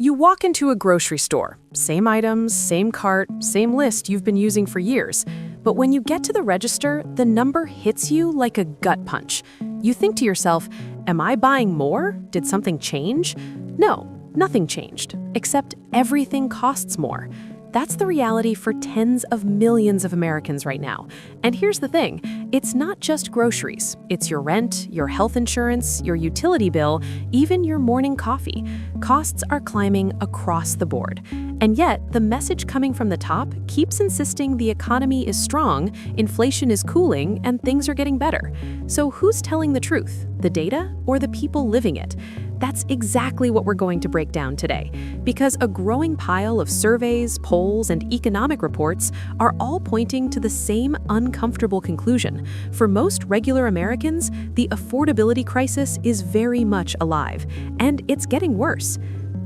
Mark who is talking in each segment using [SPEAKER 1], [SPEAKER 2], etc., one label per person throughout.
[SPEAKER 1] You walk into a grocery store, same items, same cart, same list you've been using for years. But when you get to the register, the number hits you like a gut punch. You think to yourself, am I buying more? Did something change? No, nothing changed, except everything costs more. That's the reality for tens of millions of Americans right now. And here's the thing, it's not just groceries. It's your rent, your health insurance, your utility bill, even your morning coffee. Costs are climbing across the board. And yet, the message coming from the top keeps insisting the economy is strong, inflation is cooling, and things are getting better. So who's telling the truth, the data or the people living it? That's exactly what we're going to break down today, because a growing pile of surveys, polls, and economic reports are all pointing to the same uncomfortable conclusion. For most regular Americans, the affordability crisis is very much alive, and it's getting worse.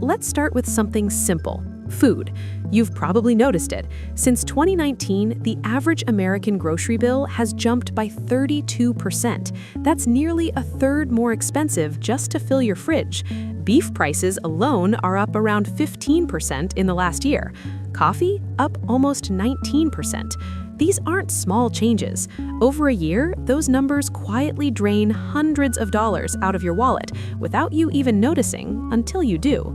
[SPEAKER 1] Let's start with something simple. Food. You've probably noticed it. Since 2019, the average American grocery bill has jumped by 32%. That's nearly a third more expensive just to fill your fridge. Beef prices alone are up around 15% in the last year. Coffee, up almost 19%. These aren't small changes. Over a year, those numbers quietly drain hundreds of dollars out of your wallet without you even noticing until you do.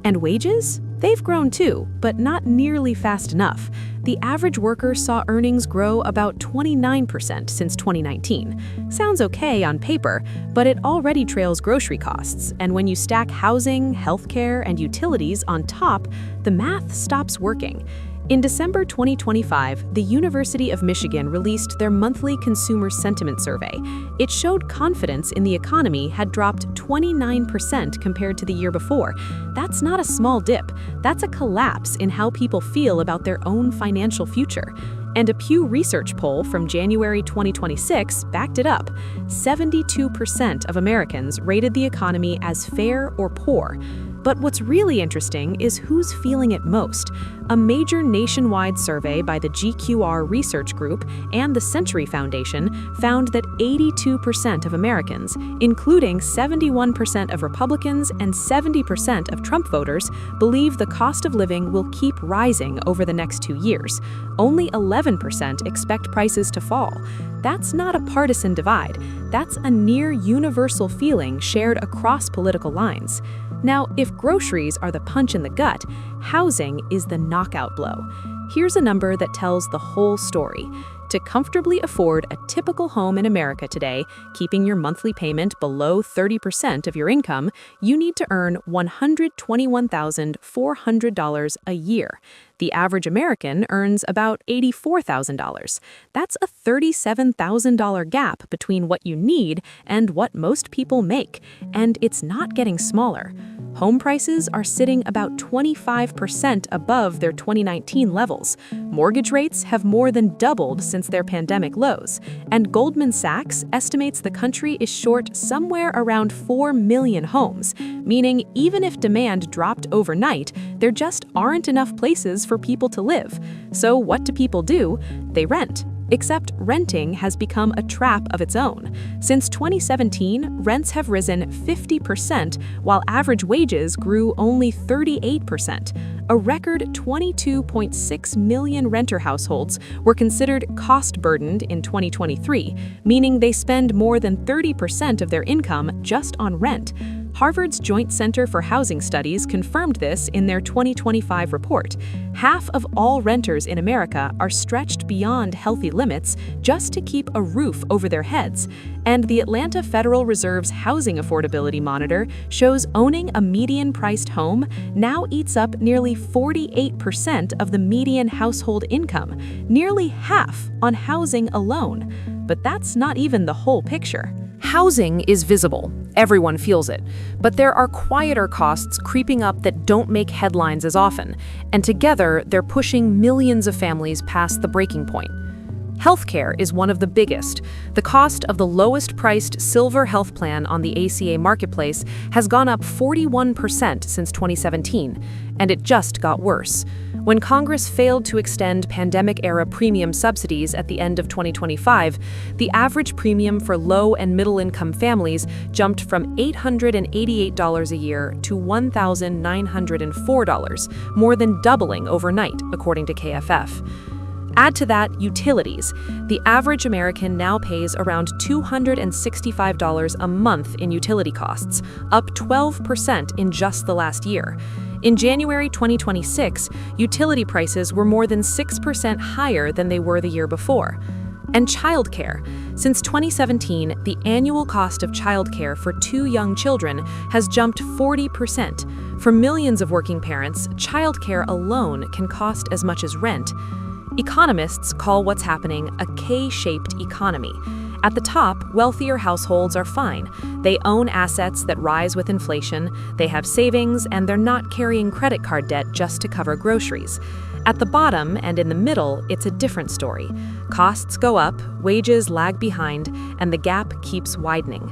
[SPEAKER 1] And wages? They've grown too, but not nearly fast enough. The average worker saw earnings grow about 29% since 2019. Sounds okay on paper, but it already trails grocery costs, and when you stack housing, healthcare, and utilities on top, the math stops working. In December 2025, the University of Michigan released their monthly consumer sentiment survey. It showed confidence in the economy had dropped 29% compared to the year before. That's not a small dip. That's a collapse in how people feel about their own financial future. And a Pew Research poll from January 2026 backed it up. 72% of Americans rated the economy as fair or poor. But what's really interesting is who's feeling it most. A major nationwide survey by the GQR Research Group and the Century Foundation found that 82% of Americans, including 71% of Republicans and 70% of Trump voters, believe the cost of living will keep rising over the next 2 years. Only 11% expect prices to fall. That's not a partisan divide. That's a near universal feeling shared across political lines. Now, if groceries are the punch in the gut, housing is the knockout blow. Here's a number that tells the whole story. To comfortably afford a typical home in America today, keeping your monthly payment below 30% of your income, you need to earn $121,400 a year. The average American earns about $84,000. That's a $37,000 gap between what you need and what most people make, and it's not getting smaller. Home prices are sitting about 25% above their 2019 levels. Mortgage rates have more than doubled since their pandemic lows, and Goldman Sachs estimates the country is short somewhere around 4 million homes, meaning even if demand dropped overnight, there just aren't enough places for people to live. So what do people do? They rent. Except renting has become a trap of its own. Since 2017, rents have risen 50%, while average wages grew only 38%. A record 22.6 million renter households were considered cost-burdened in 2023, meaning they spend more than 30% of their income just on rent. Harvard's Joint Center for Housing Studies confirmed this in their 2025 report. Half of all renters in America are stretched beyond healthy limits just to keep a roof over their heads. And the Atlanta Federal Reserve's Housing Affordability Monitor shows owning a median-priced home now eats up nearly 48% of the median household income, nearly half on housing alone. But that's not even the whole picture. Housing is visible. Everyone feels it. But there are quieter costs creeping up that don't make headlines as often, and together they're pushing millions of families past the breaking point. Healthcare is one of the biggest. The cost of the lowest-priced Silver health plan on the ACA marketplace has gone up 41% since 2017, and it just got worse. When Congress failed to extend pandemic-era premium subsidies at the end of 2025, the average premium for low- and middle-income families jumped from $888 a year to $1,904, more than doubling overnight, according to KFF. Add to that utilities. The average American now pays around $265 a month in utility costs, up 12% in just the last year. In January 2026, utility prices were more than 6% higher than they were the year before. And childcare. Since 2017, the annual cost of childcare for 2 young children has jumped 40%. For millions of working parents, childcare alone can cost as much as rent. Economists call what's happening a K-shaped economy. At the top, wealthier households are fine. They own assets that rise with inflation, they have savings, and they're not carrying credit card debt just to cover groceries. At the bottom and in the middle, it's a different story. Costs go up, wages lag behind, and the gap keeps widening.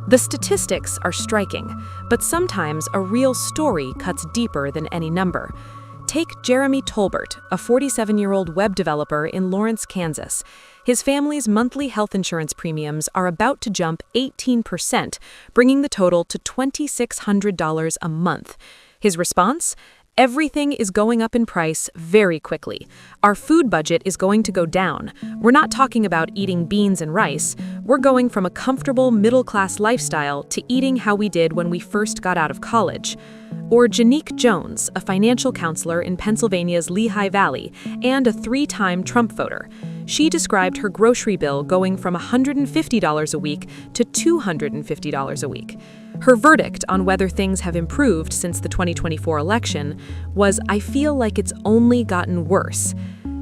[SPEAKER 1] The statistics are striking, but sometimes a real story cuts deeper than any number. Take Jeremy Tolbert, a 47-year-old web developer in Lawrence, Kansas. His family's monthly health insurance premiums are about to jump 18%, bringing the total to $2,600 a month. His response? Everything is going up in price very quickly. Our food budget is going to go down. We're not talking about eating beans and rice. We're going from a comfortable middle-class lifestyle to eating how we did when we first got out of college. Or Janique Jones, a financial counselor in Pennsylvania's Lehigh Valley and a 3-time Trump voter. She described her grocery bill going from $150 a week to $250 a week. Her verdict on whether things have improved since the 2024 election was, "I feel like it's only gotten worse."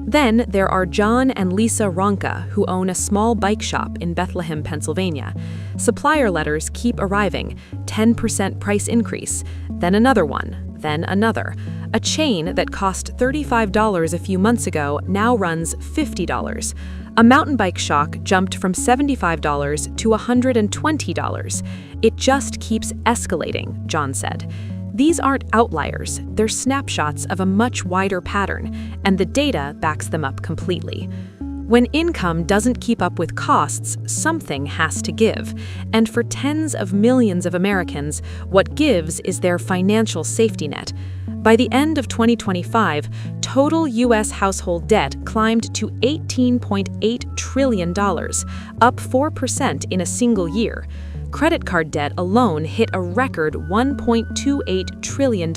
[SPEAKER 1] Then there are John and Lisa Ronka, who own a small bike shop in Bethlehem, Pennsylvania. Supplier letters keep arriving, 10% price increase, then another one, then another. A chain that cost $35 a few months ago now runs $50. A mountain bike shock jumped from $75 to $120. It just keeps escalating, John said. These aren't outliers, they're snapshots of a much wider pattern, and the data backs them up completely. When income doesn't keep up with costs, something has to give. And for tens of millions of Americans, what gives is their financial safety net. By the end of 2025, total U.S. household debt climbed to $18.8 trillion, up 4% in a single year. Credit card debt alone hit a record $1.28 trillion,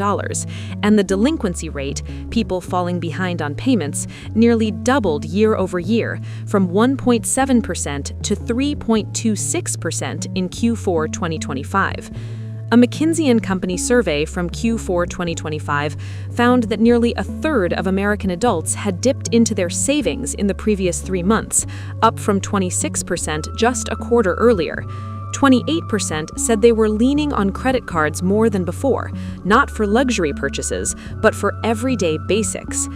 [SPEAKER 1] and the delinquency rate, people falling behind on payments, nearly doubled year over year, from 1.7% to 3.26% in Q4 2025. A McKinsey & Company survey from Q4 2025 found that nearly a third of American adults had dipped into their savings in the previous 3 months, up from 26% just a quarter earlier. 28% said they were leaning on credit cards more than before, not for luxury purchases, but for everyday basics.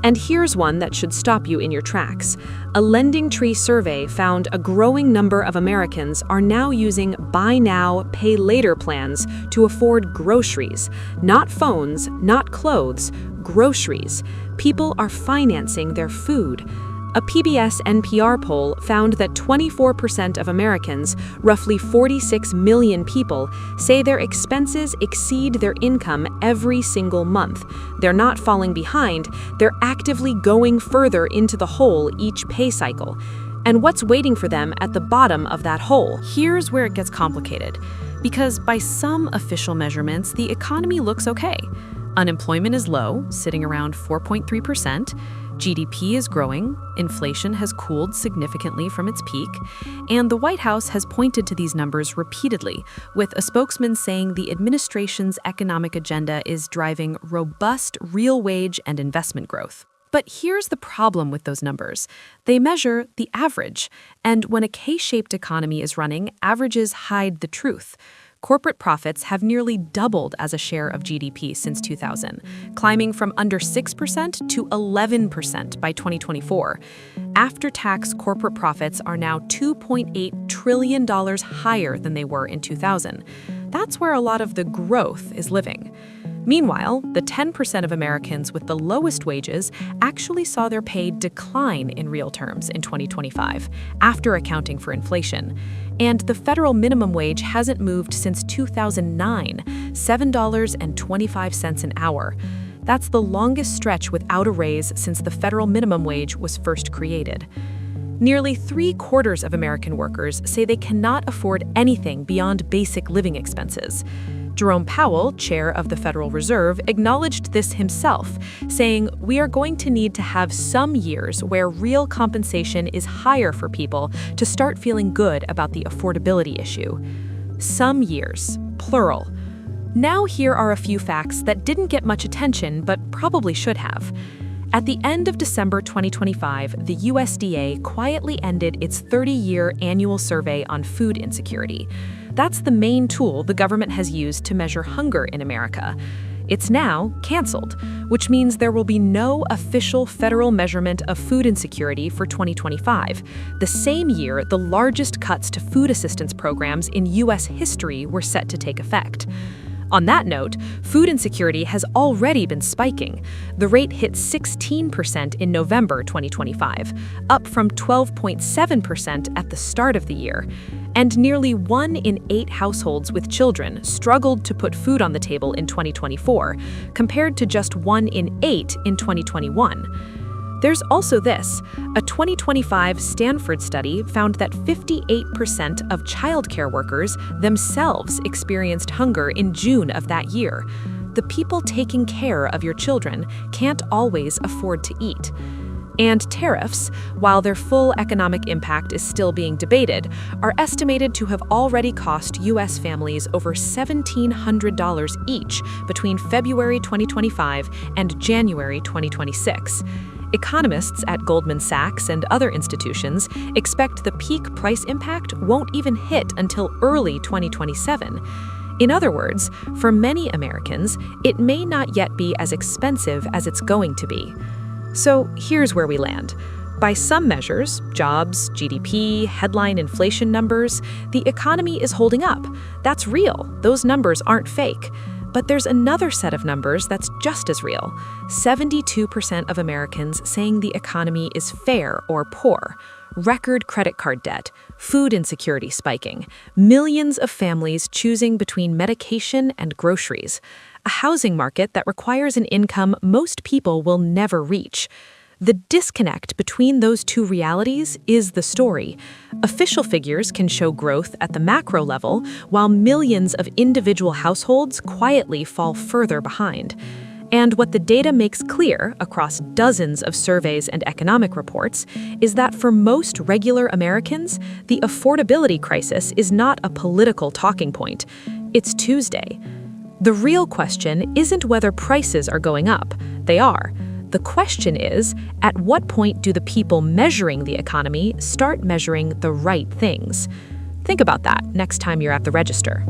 [SPEAKER 1] And here's one that should stop you in your tracks. A LendingTree survey found a growing number of Americans are now using buy now, pay later plans to afford groceries. Not phones, not clothes, groceries. People are financing their food. A PBS-NPR poll found that 24% of Americans, roughly 46 million people, say their expenses exceed their income every single month. They're not falling behind, they're actively going further into the hole each pay cycle. And what's waiting for them at the bottom of that hole? Here's where it gets complicated. Because by some official measurements, the economy looks okay. Unemployment is low, sitting around 4.3%. GDP is growing, inflation has cooled significantly from its peak, and the White House has pointed to these numbers repeatedly, with a spokesman saying the administration's economic agenda is driving robust real wage and investment growth. But here's the problem with those numbers. They measure the average, and when a K-shaped economy is running, averages hide the truth. Corporate profits have nearly doubled as a share of GDP since 2000, climbing from under 6% to 11% by 2024. After-tax corporate profits are now $2.8 trillion higher than they were in 2000. That's where a lot of the growth is living. Meanwhile, the 10% of Americans with the lowest wages actually saw their pay decline in real terms in 2025, after accounting for inflation. And the federal minimum wage hasn't moved since 2009, $7.25 an hour. That's the longest stretch without a raise since the federal minimum wage was first created. Nearly 3/4 of American workers say they cannot afford anything beyond basic living expenses. Jerome Powell, chair of the Federal Reserve, acknowledged this himself, saying, "We are going to need to have some years where real compensation is higher for people to start feeling good about the affordability issue." Some years, plural. Now here are a few facts that didn't get much attention but probably should have. At the end of December 2025, the USDA quietly ended its 30-year annual survey on food insecurity. That's the main tool the government has used to measure hunger in America. It's now canceled, which means there will be no official federal measurement of food insecurity for 2025, the same year the largest cuts to food assistance programs in U.S. history were set to take effect. On that note, food insecurity has already been spiking. The rate hit 16% in November 2025, up from 12.7% at the start of the year. And nearly 1 in 8 households with children struggled to put food on the table in 2024, compared to just 1 in 8 in 2021. There's also this. A 2025 Stanford study found that 58% of childcare workers themselves experienced hunger in June of that year. The people taking care of your children can't always afford to eat. And tariffs, while their full economic impact is still being debated, are estimated to have already cost U.S. families over $1,700 each between February 2025 and January 2026. Economists at Goldman Sachs and other institutions expect the peak price impact won't even hit until early 2027. In other words, for many Americans, it may not yet be as expensive as it's going to be. So here's where we land. By some measures, jobs, GDP, headline inflation numbers, the economy is holding up. That's real. Those numbers aren't fake. But there's another set of numbers that's just as real. 72% of Americans saying the economy is fair or poor. Record credit card debt, food insecurity spiking, millions of families choosing between medication and groceries, a housing market that requires an income most people will never reach. The disconnect between those two realities is the story. Official figures can show growth at the macro level, while millions of individual households quietly fall further behind. And what the data makes clear across dozens of surveys and economic reports is that for most regular Americans, the affordability crisis is not a political talking point. It's Tuesday. The real question isn't whether prices are going up. They are. The question is, at what point do the people measuring the economy start measuring the right things? Think about that next time you're at the register.